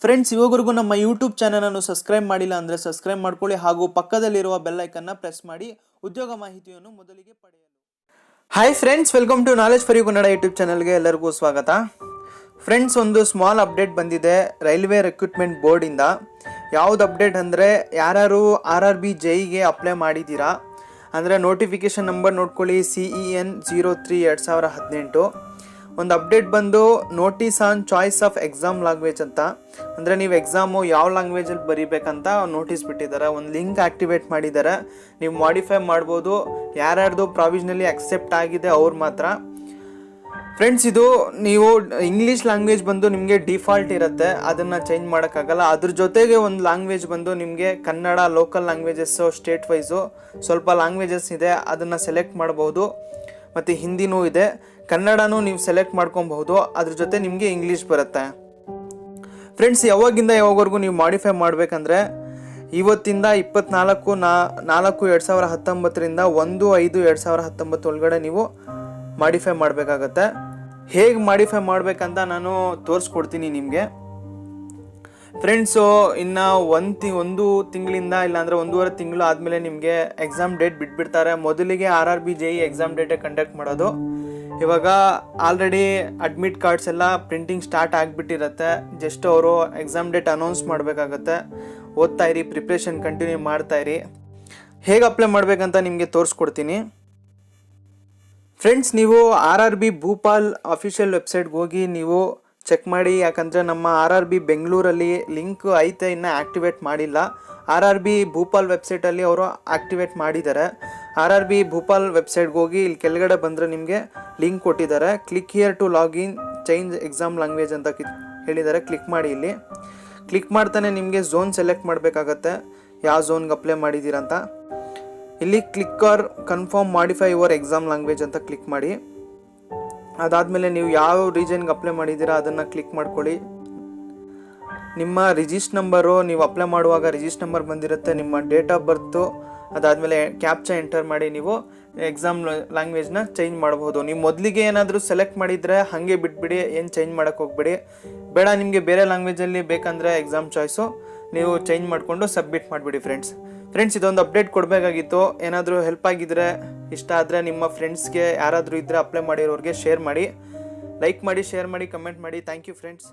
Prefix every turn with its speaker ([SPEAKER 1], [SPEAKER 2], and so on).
[SPEAKER 1] Friends, ಇವಾಗವರೆಗೂ ನಮ್ಮ YouTube ಚಾನಲನ್ನು subscribe ಮಾಡಿಲ್ಲ ಅಂದರೆ ಸಬ್ಸ್ಕ್ರೈಬ್ ಮಾಡ್ಕೊಳ್ಳಿ ಹಾಗೂ ಪಕ್ಕದಲ್ಲಿರುವ ಬೆಲ್ ಐಕನ್ನ ಪ್ರೆಸ್ ಮಾಡಿ ಉದ್ಯೋಗ ಮಾಹಿತಿಯನ್ನು ಮೊದಲಿಗೆ ಪಡೆಯಲು. Hi friends, welcome to knowledge for you Kannada YouTube ಚಾನಲ್ಗೆ ಎಲ್ಲರಿಗೂ ಸ್ವಾಗತ. ಫ್ರೆಂಡ್ಸ್, ಒಂದು ಸ್ಮಾಲ್ ಅಪ್ಡೇಟ್ ಬಂದಿದೆ ರೈಲ್ವೆ ರಿಕ್ರೂಟ್ಮೆಂಟ್ ಬೋರ್ಡಿಂದ. ಯಾವುದು ಅಪ್ಡೇಟ್ ಅಂದರೆ, ಯಾರ್ಯಾರು RRB JEಗೆ ಅಪ್ಲೈ ಮಾಡಿದ್ದೀರಾ ಅಂದರೆ ನೋಟಿಫಿಕೇಷನ್ ನಂಬರ್ ನೋಡ್ಕೊಳ್ಳಿ, CEN 03/2018. ಒಂದು ಅಪ್ಡೇಟ್ ಬಂದು notice on choice of exam language ಅಂತ. ಅಂದರೆ ನೀವು ಎಕ್ಸಾಮು ಯಾವ ಲ್ಯಾಂಗ್ವೇಜಲ್ಲಿ ಬರೀಬೇಕಂತ ನೋಟಿಸ್ ಬಿಟ್ಟಿದ್ದಾರೆ. ಒಂದು ಲಿಂಕ್ ಆ್ಯಕ್ಟಿವೇಟ್ ಮಾಡಿದ್ದಾರೆ, ನೀವು ಮಾಡಿಫೈ ಮಾಡ್ಬೋದು. ಯಾರ್ಯಾರ್ದು ಪ್ರಾವಿಷನಲಿ ಅಕ್ಸೆಪ್ಟ್ ಆಗಿದೆ ಅವ್ರು ಮಾತ್ರ. ಫ್ರೆಂಡ್ಸ್, ಇದು ನೀವು ಇಂಗ್ಲೀಷ್ ಲ್ಯಾಂಗ್ವೇಜ್ ಬಂದು ನಿಮಗೆ ಡಿಫಾಲ್ಟ್ ಇರುತ್ತೆ, ಅದನ್ನು ಚೇಂಜ್ ಮಾಡೋಕ್ಕಾಗಲ್ಲ. ಅದ್ರ ಜೊತೆಗೆ ಒಂದು ಲ್ಯಾಂಗ್ವೇಜ್ ಬಂದು ನಿಮಗೆ Kannada, local languages, state wise ಸ್ವಲ್ಪ ಲ್ಯಾಂಗ್ವೇಜಸ್ ಇದೆ, ಅದನ್ನು ಸೆಲೆಕ್ಟ್ ಮಾಡ್ಬೋದು. ಮತ್ತು ಹಿಂದಿನೂ ಇದೆ, ಕನ್ನಡನೂ ನೀವು ಸೆಲೆಕ್ಟ್ ಮಾಡ್ಕೊಬಹುದು. ಅದ್ರ ಜೊತೆ ನಿಮಗೆ ಇಂಗ್ಲೀಷ್ ಬರುತ್ತೆ. ಫ್ರೆಂಡ್ಸ್, ಯಾವಾಗಿಂದ ಯಾವಾಗವರೆಗೂ ನೀವು ಮಾಡಿಫೈ ಮಾಡಬೇಕಂದ್ರೆ ಇವತ್ತಿಂದ 24/4/2019ರಿಂದ 1/5/2019 ಒಳಗಡೆ ನೀವು ಮಾಡಿಫೈ ಮಾಡಬೇಕಾಗತ್ತೆ. ಹೇಗೆ ಮಾಡಿಫೈ ಮಾಡಬೇಕಂತ ನಾನು ತೋರಿಸ್ಕೊಡ್ತೀನಿ ನಿಮಗೆ. ಫ್ರೆಂಡ್ಸು, ಇನ್ನು ಒಂದು ತಿಂಗಳಿಂದ ಇಲ್ಲಾಂದರೆ 1.5 ತಿಂಗಳು ಆದಮೇಲೆ ನಿಮಗೆ ಎಕ್ಸಾಮ್ ಡೇಟ್ ಬಿಟ್ಬಿಡ್ತಾರೆ. ಮೊದಲಿಗೆ RRB JE ಎಕ್ಸಾಮ್ ಡೇಟೇ ಕಂಡಕ್ಟ್ ಮಾಡೋದು. ಇವಾಗ ಆಲ್ರೆಡಿ ಅಡ್ಮಿಟ್ ಕಾರ್ಡ್ಸ್ ಎಲ್ಲ ಪ್ರಿಂಟಿಂಗ್ ಸ್ಟಾರ್ಟ್ ಆಗಿಬಿಟ್ಟಿರುತ್ತೆ. ಜಸ್ಟ್ ಅವರು ಎಕ್ಸಾಮ್ ಡೇಟ್ ಅನೌನ್ಸ್ ಮಾಡಬೇಕಾಗತ್ತೆ. ಓದ್ತಾ ಇರಿ, ಪ್ರಿಪ್ರೇಷನ್ ಕಂಟಿನ್ಯೂ ಮಾಡ್ತಾಯಿರಿ. ಹೇಗೆ ಅಪ್ಲೈ ಮಾಡಬೇಕಂತ ನಿಮಗೆ ತೋರಿಸ್ಕೊಡ್ತೀನಿ. ಫ್ರೆಂಡ್ಸ್, ನೀವು RRB ಭೂಪಾಲ್ ಅಫಿಷಿಯಲ್ ವೆಬ್ಸೈಟ್ಗೆ ಹೋಗಿ ನೀವು ಚೆಕ್ ಮಾಡಿ. ಯಾಕಂದರೆ ನಮ್ಮ RRB ಬೆಂಗಳೂರಲ್ಲಿ ಲಿಂಕ್ ಐತೆ, ಇನ್ನೂ ಆ್ಯಕ್ಟಿವೇಟ್ ಮಾಡಿಲ್ಲ. RRB ಭೂಪಾಲ್ ವೆಬ್ಸೈಟಲ್ಲಿ ಅವರು ಆ್ಯಕ್ಟಿವೇಟ್ ಮಾಡಿದ್ದಾರೆ. RRB ಭೂಪಾಲ್ ವೆಬ್ಸೈಟ್ಗೆ ಹೋಗಿ ಇಲ್ಲಿ ಕೆಳಗಡೆ ಬಂದರೆ ನಿಮಗೆ ಲಿಂಕ್ ಕೊಟ್ಟಿದ್ದಾರೆ. Click here to login change exam language ಅಂತ ಹೇಳಿದ್ದಾರೆ. ಕ್ಲಿಕ್ ಮಾಡಿ. ಇಲ್ಲಿ ಕ್ಲಿಕ್ ಮಾಡ್ತಾನೆ ನಿಮಗೆ ಝೋನ್ ಸೆಲೆಕ್ಟ್ ಮಾಡಬೇಕಾಗತ್ತೆ, ಯಾವ ಝೋನ್ಗೆ ಅಪ್ಲೈ ಮಾಡಿದ್ದೀರಂತ. ಇಲ್ಲಿ click or confirm modify your exam language ಅಂತ ಕ್ಲಿಕ್ ಮಾಡಿ. ಅದಾದಮೇಲೆ ನೀವು ಯಾವ ರೀಜನ್ಗೆ ಅಪ್ಲೈ ಮಾಡಿದ್ದೀರಾ ಅದನ್ನು ಕ್ಲಿಕ್ ಮಾಡ್ಕೊಳ್ಳಿ. ನಿಮ್ಮ ರಿಜಿಸ್ಟರ್ ನಂಬರು, ನೀವು ಅಪ್ಲೈ ಮಾಡುವಾಗ ರಿಜಿಸ್ಟರ್ ನಂಬರ್ ಬಂದಿರುತ್ತೆ, ನಿಮ್ಮ ಡೇಟ್ ಆಫ್ ಬರ್ತು, ಅದಾದಮೇಲೆ ಕ್ಯಾಪ್ಚಾ ಎಂಟರ್ ಮಾಡಿ ನೀವು ಎಕ್ಸಾಮ್ ಲ್ಯಾಂಗ್ವೇಜ್ನ ಚೇಂಜ್ ಮಾಡ್ಬೋದು. ನೀವು ಮೊದಲಿಗೆ ಏನಾದರೂ ಸೆಲೆಕ್ಟ್ ಮಾಡಿದರೆ ಹಾಗೆ ಬಿಟ್ಬಿಡಿ, ಏನು ಚೇಂಜ್ ಮಾಡೋಕ್ಕೆ ಹೋಗ್ಬೇಡಿ. ಬೇಡ, ನಿಮಗೆ ಬೇರೆ ಲ್ಯಾಂಗ್ವೇಜಲ್ಲಿ ಬೇಕಂದರೆ ಎಕ್ಸಾಮ್ ಚಾಯ್ಸು ನೀವು ಚೇಂಜ್ ಮಾಡಿಕೊಂಡು ಸಬ್ಮಿಟ್ ಮಾಡಿಬಿಡಿ. ಫ್ರೆಂಡ್ಸ್, ಇದೊಂದು ಅಪ್ಡೇಟ್ ಕೊಡಬೇಕಾಗಿತ್ತು. ಏನಾದರೂ ಹೆಲ್ಪ್ ಆಗಿದ್ದರೆ, ಇಷ್ಟ ಆದರೆ ನಿಮ್ಮ ಫ್ರೆಂಡ್ಸ್ಗೆ ಯಾರಾದರೂ ಇದ್ದರೆ ಅಪ್ಲೈ ಮಾಡಿರೋರಿಗೆ ಶೇರ್ ಮಾಡಿ. ಲೈಕ್ ಮಾಡಿ, ಶೇರ್ ಮಾಡಿ, ಕಮೆಂಟ್ ಮಾಡಿ. Thank you friends.